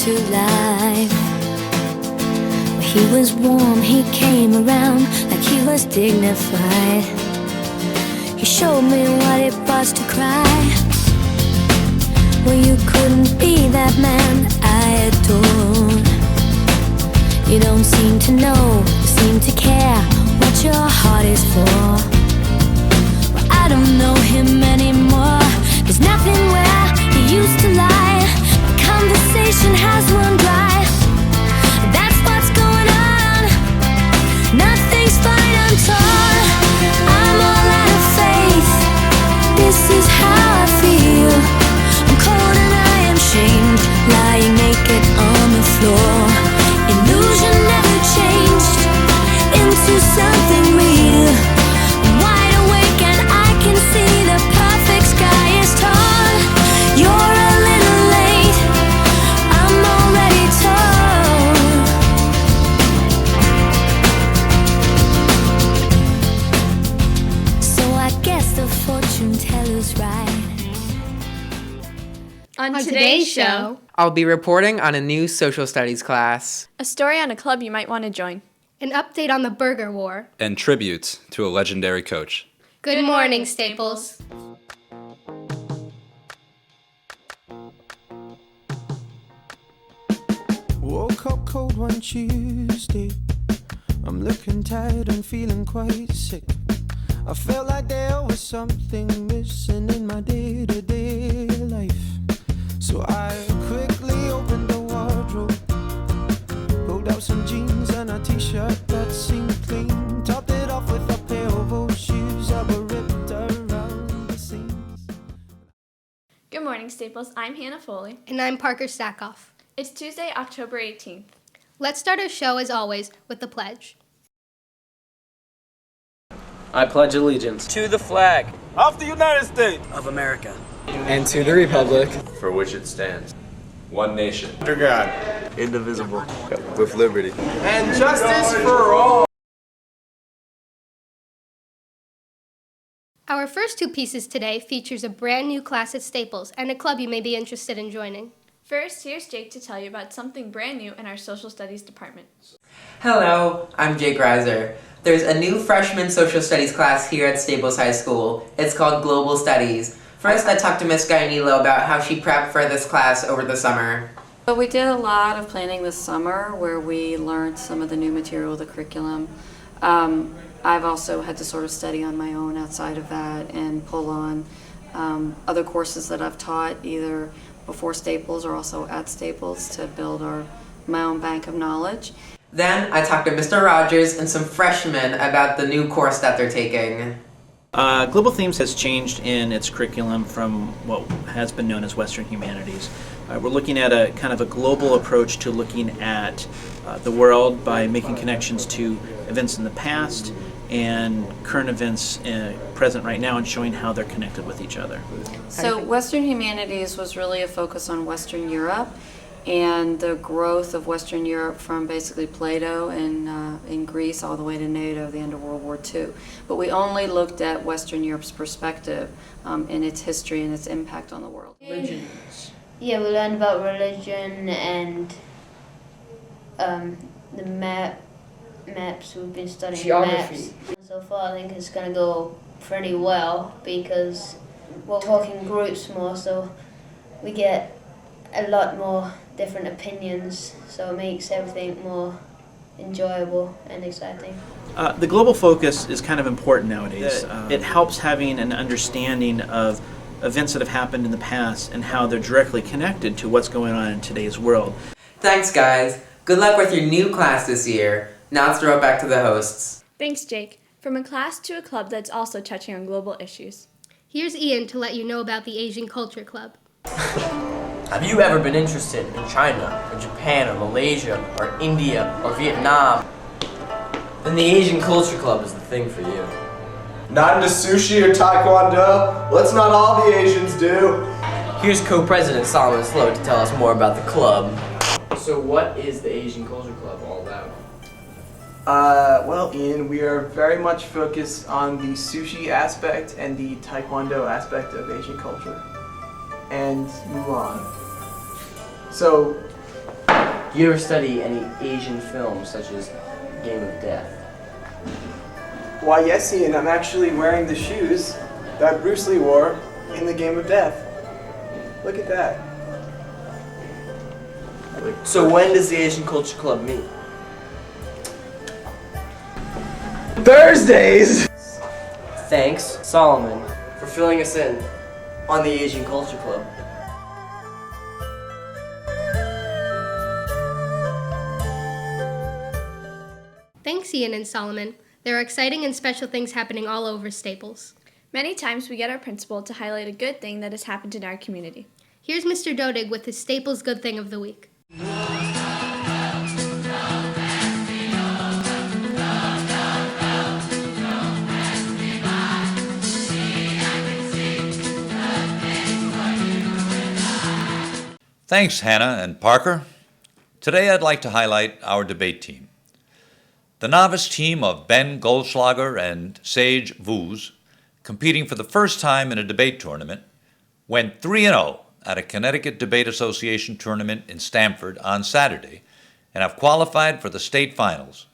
to life. He was warm, he came around like he was dignified. He showed me what it was to cry. Well, you couldn't be that man I adored. You don't seem to know, seem to care what your heart is for. Well, I don't know him anymore. There's nothing where he used to lie. My conversation has run dry. That's what's going on. Nothing's fine, I'm torn. I'm all out of faith. This is how I feel. I'm cold and I am shamed, lying naked on the floor. Illusion never changed into something real. I'm wide awake and I can see the perfect sky is tall. You're a little late, I'm already told. So I guess the fortune teller's right. On today's show, I'll be reporting on a new social studies class, a story on a club you might want to join, an update on the Burger War, and tributes to a legendary coach. Good morning, Staples. Woke up cold one Tuesday. I'm looking tired and feeling quite sick. I felt like there was something missing in my day-to-day life. So I quickly opened the wardrobe, pulled out some jeans and a t-shirt that seemed clean, topped it off with a pair of old shoes that were ripped around the seams. Good morning, Staples. I'm Hannah Foley. And I'm Parker Stackoff. It's Tuesday, October 18th. Let's start our show, as always, with the pledge. I pledge allegiance to the flag of the United States of America and to the republic for which it stands, one nation, under God, indivisible, with liberty and justice for all. Our first two pieces today features a brand new class at Staples and a club you may be interested in joining. First, here's Jake to tell you about something brand new in our social studies department. Hello, I'm Jake Reiser. There's a new freshman social studies class here at Staples High School. It's called Global Studies. First, I talked to Miss Guyanilo about how she prepped for this class over the summer. So we did a lot of planning this summer where we learned some of the new material, the curriculum. I've also had to sort of study on my own outside of that and pull on other courses that I've taught either before Staples or also at Staples to build my own bank of knowledge. Then I talked to Mr. Rogers and some freshmen about the new course that they're taking. Global Themes has changed in its curriculum from what has been known as Western Humanities. We're looking at a kind of a global approach to looking at the world by making connections to events in the past and current events present right now and showing how they're connected with each other. So Western Humanities was really a focus on Western Europe and the growth of Western Europe from basically Plato in Greece all the way to NATO, the end of World War II. But we only looked at Western Europe's perspective in its history and its impact on the world. Religions. Yeah, we learned about religion and the maps. We've been studying geography. Maps. So far, I think it's going to go pretty well because we're talking groups more, so we get a lot more different opinions, so it makes everything more enjoyable and exciting. The global focus is kind of important nowadays. It helps having an understanding of events that have happened in the past and how they're directly connected to what's going on in today's world. Thanks, guys. Good luck with your new class this year. Now let's throw it back to the hosts. Thanks, Jake. From a class to a club that's also touching on global issues. Here's Ian to let you know about the Asian Culture Club. Have you ever been interested in China, or Japan, or Malaysia, or India, or Vietnam? Then the Asian Culture Club is the thing for you. Not into sushi or taekwondo? What's not all the Asians do? Here's co-president Solomon Sloat to tell us more about the club. So what is the Asian Culture Club all about? Well, Ian, we are very much focused on the sushi aspect and the taekwondo aspect of Asian culture. And move on. So, You ever study any Asian films such as Game of Death? Why, yes, Ian, I'm actually wearing the shoes that Bruce Lee wore in the Game of Death. Look at that. So when does the Asian Culture Club meet? Thursdays! Thanks, Solomon, for filling us in on the Asian Culture Club. Thanks, Ian and Solomon. There are exciting and special things happening all over Staples. Many times we get our principal to highlight a good thing that has happened in our community. Here's Mr. Dodig with his Staples Good Thing of the Week. Thanks, Hannah and Parker. Today I'd like to highlight our debate team. The novice team of Ben Goldschlager and Sage Voos, competing for the first time in a debate tournament, went 3-0 at a Connecticut Debate Association tournament in Stamford on Saturday and have qualified for the state finals.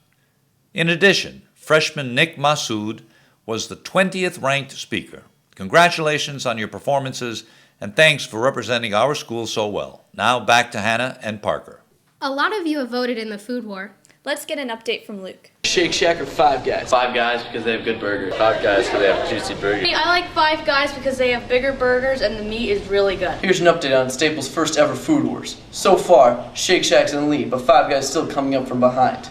In addition, freshman Nick Massoud was the 20th ranked speaker. Congratulations on your performances and thanks for representing our school so well. Now back to Hannah and Parker. A lot of you have voted in the food war. Let's get an update from Luke. Shake Shack or Five Guys? Five Guys because they have good burgers. Five Guys because they have juicy burgers. I like Five Guys because they have bigger burgers and the meat is really good. Here's an update on Staples' first ever food wars. So far, Shake Shack's in the lead, but Five Guys still coming up from behind.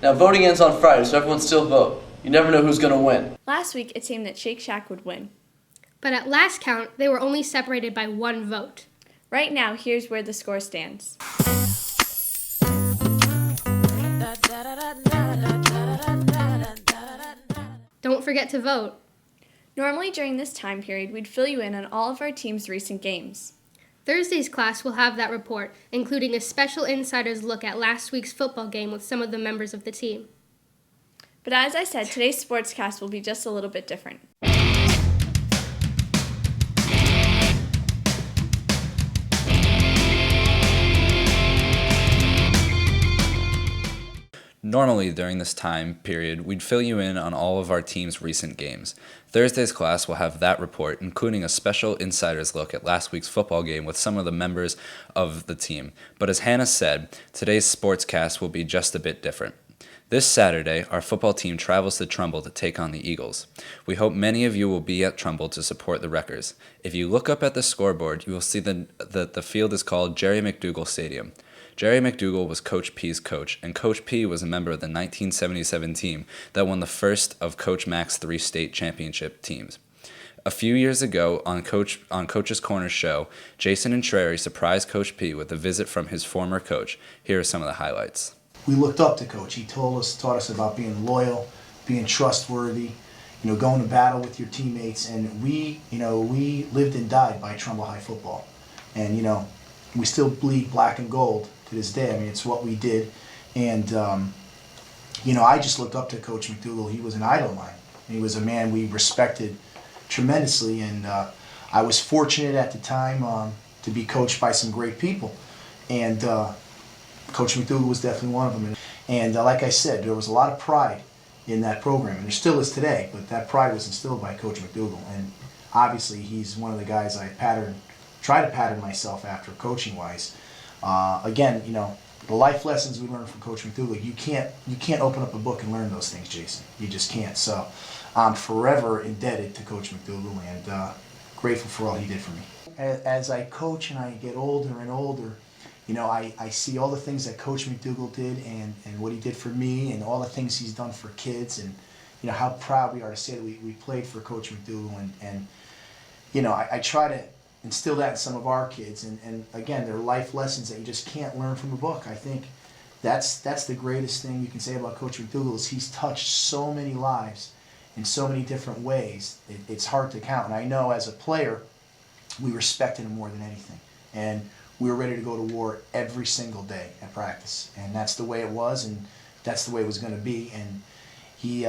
Now voting ends on Friday, so everyone still vote. You never know who's gonna win. Last week it seemed that Shake Shack would win. But at last count, they were only separated by one vote. Right now, here's where the score stands. Don't forget to vote. Normally during this time period, we'd fill you in on all of our team's recent games. Thursday's class will have that report, including a special insider's look at last week's football game with some of the members of the team. But as I said, today's Sportscast will be just a little bit different. Normally, during this time period, we'd fill you in on all of our team's recent games. Thursday's class will have that report, including a special insider's look at last week's football game with some of the members of the team. But as Hannah said, today's Sportscast will be just a bit different. This Saturday, our football team travels to Trumbull to take on the Eagles. We hope many of you will be at Trumbull to support the Wreckers. If you look up at the scoreboard, you will see that the field is called Jerry McDougal Stadium. Jerry McDougal was Coach P's coach, and Coach P was a member of the 1977 team that won the first of Coach Mac's 3 state championship teams. A few years ago on Coach's Corner show, Jason and Trary surprised Coach P with a visit from his former coach. Here are some of the highlights. We looked up to Coach. He taught us about being loyal, being trustworthy, going to battle with your teammates, and we lived and died by Trumbull High football. And we still bleed black and gold to this day. I mean, it's what we did. And, I just looked up to Coach McDougal. He was an idol of mine. He was a man we respected tremendously. And I was fortunate at the time to be coached by some great people. And Coach McDougal was definitely one of them. And like I said, there was a lot of pride in that program. And there still is today. But that pride was instilled by Coach McDougal. And obviously, he's one of the guys I try to pattern myself after coaching-wise. Again, the life lessons we learned from Coach McDougal, you can't open up a book and learn those things, Jason. You just can't. So I'm forever indebted to Coach McDougal and grateful for all he did for me. As I coach and I get older and older, I see all the things that Coach McDougal did and what he did for me and all the things he's done for kids and how proud we are to say that we played for Coach McDougal and I try to instill that in some of our kids and again, they're life lessons that you just can't learn from a book. I think that's the greatest thing you can say about Coach McDougal is he's touched so many lives in so many different ways. It's hard to count, and I know as a player we respected him more than anything, and we were ready to go to war every single day at practice, and that's the way it was, and that's the way it was going to be. And he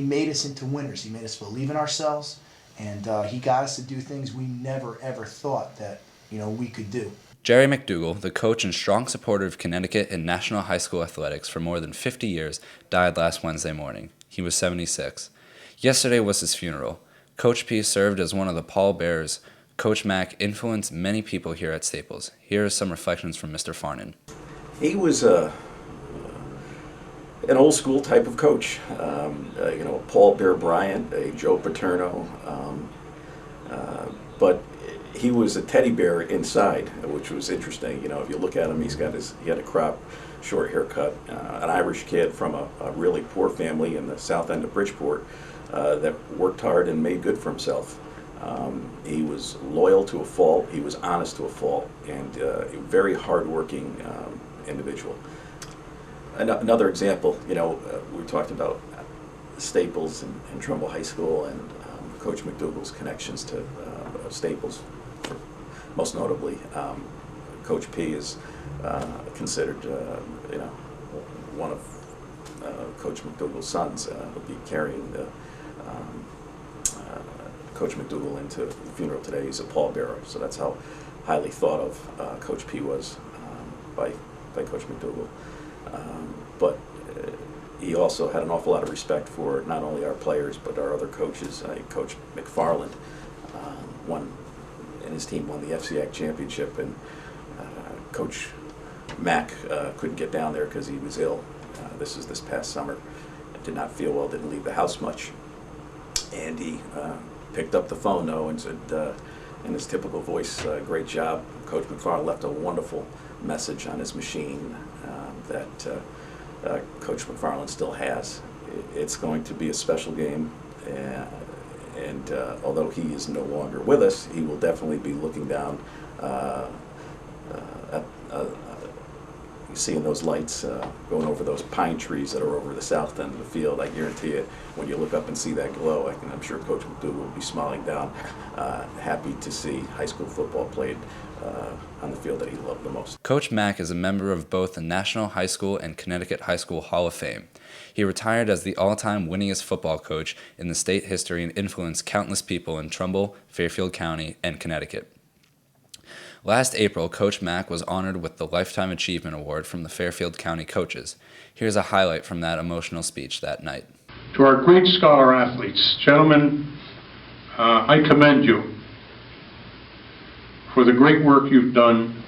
made us into winners. He made us believe in ourselves. And he got us to do things we never, ever thought that, we could do. Jerry McDougal, the coach and strong supporter of Connecticut and national high school athletics for more than 50 years, died last Wednesday morning. He was 76. Yesterday was his funeral. Coach P served as one of the pallbearers. Coach Mack influenced many people here at Staples. Here are some reflections from Mr. Farnan. He was an old school type of coach. Paul Bear Bryant, a Joe Paterno, but he was a teddy bear inside, which was interesting. If you look at him, he had a crop, short haircut, an Irish kid from a really poor family in the south end of Bridgeport that worked hard and made good for himself. He was loyal to a fault. He was honest to a fault, and a very hardworking individual. Another example, we talked about Staples and Trumbull High School and Coach McDougal's connections to Staples. Most notably, Coach P is considered, one of Coach McDougal's sons. He'll be carrying Coach McDougal into the funeral today. He's a pallbearer, so that's how highly thought of Coach P was by Coach McDougal. But he also had an awful lot of respect for not only our players but our other coaches. Coach McFarland and his team won the FCAC championship, and Coach Mack couldn't get down there because he was ill. This was this past summer. Did not feel well, didn't leave the house much. And he picked up the phone though and said, in his typical voice, great job. Coach McFarland left a wonderful message on his machine that Coach McFarland still has. It's going to be a special game, and although he is no longer with us, he will definitely be looking down at seeing those lights going over those pine trees that are over the south end of the field. I guarantee it, when you look up and see that glow, I'm sure Coach McDougal will be smiling down, happy to see high school football played on the field that he loved the most. Coach Mack is a member of both the National High School and Connecticut High School Hall of Fame. He retired as the all-time winningest football coach in the state history and influenced countless people in Trumbull, Fairfield County, and Connecticut. Last April, Coach Mack was honored with the Lifetime Achievement Award from the Fairfield County coaches. Here's a highlight from that emotional speech that night. To our great scholar athletes, gentlemen, I commend you for the great work you've done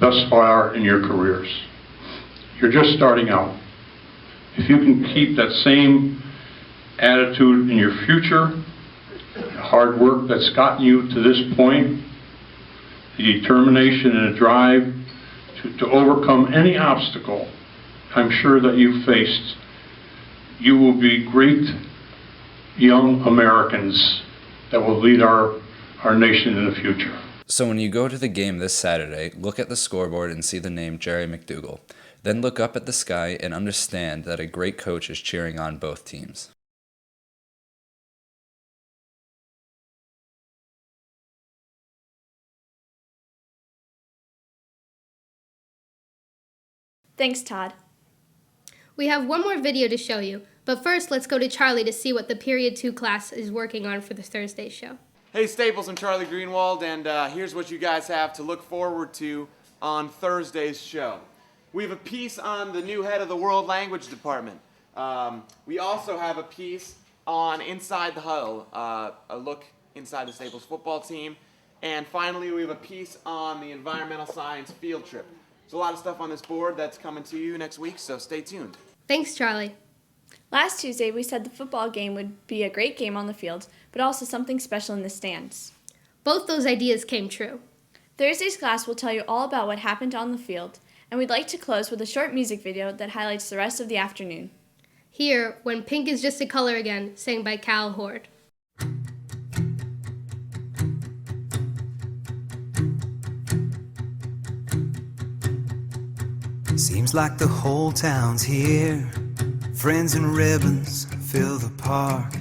thus far in your careers. You're just starting out. If you can keep that same attitude in your future, the hard work that's gotten you to this point, the determination and a drive to overcome any obstacle I'm sure that you've faced, you will be great young Americans that will lead our nation in the future. So when you go to the game this Saturday, look at the scoreboard and see the name Jerry McDougal. Then look up at the sky and understand that a great coach is cheering on both teams. Thanks, Todd. We have one more video to show you, but first let's go to Charlie to see what the Period 2 class is working on for the Thursday show. Hey Staples, I'm Charlie Greenwald, and here's what you guys have to look forward to on Thursday's show. We have a piece on the new head of the World Language Department. We also have a piece on Inside the Huddle, a look inside the Staples football team. And finally, we have a piece on the environmental science field trip. There's a lot of stuff on this board that's coming to you next week, so stay tuned. Thanks, Charlie. Last Tuesday, we said the football game would be a great game on the field, but also something special in the stands. Both those ideas came true. Thursday's class will tell you all about what happened on the field, and we'd like to close with a short music video that highlights the rest of the afternoon. Here, When Pink is Just a Color Again, sang by Cal Horde. Seems like the whole town's here. Friends and ribbons fill the park.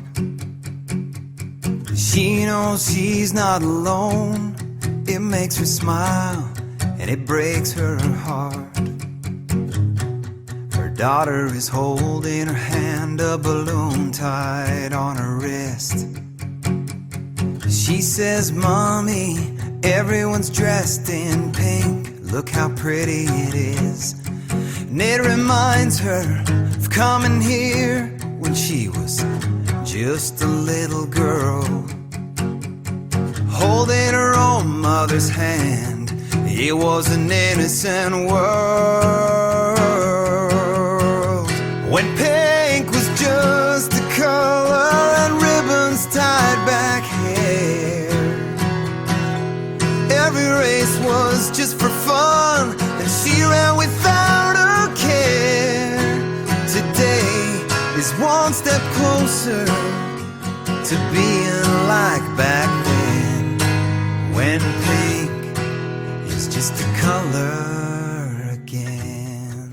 She knows she's not alone. It makes her smile and it breaks her heart. Her daughter is holding her hand, a balloon tied on her wrist. She says, "Mommy, Everyone's dressed in pink, look how pretty it is. And it reminds her of coming here when she was just a little girl, holding her own mother's hand. It was an innocent world when pink was just a color and ribbons tied back hair. Every race was just for fun, and she ran without a care. Today is one step closer to being like back then, when pink is just a color again.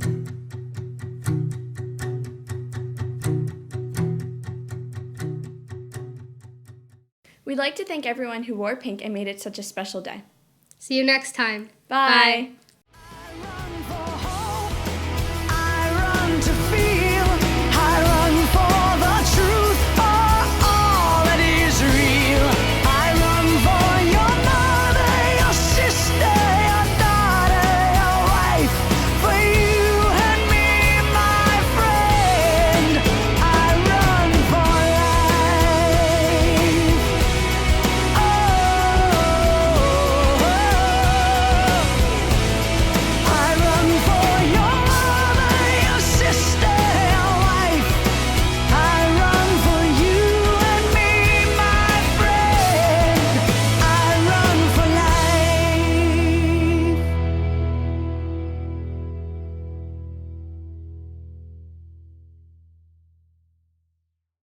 We'd like to thank everyone who wore pink and made it such a special day. See you next time. Bye. Bye.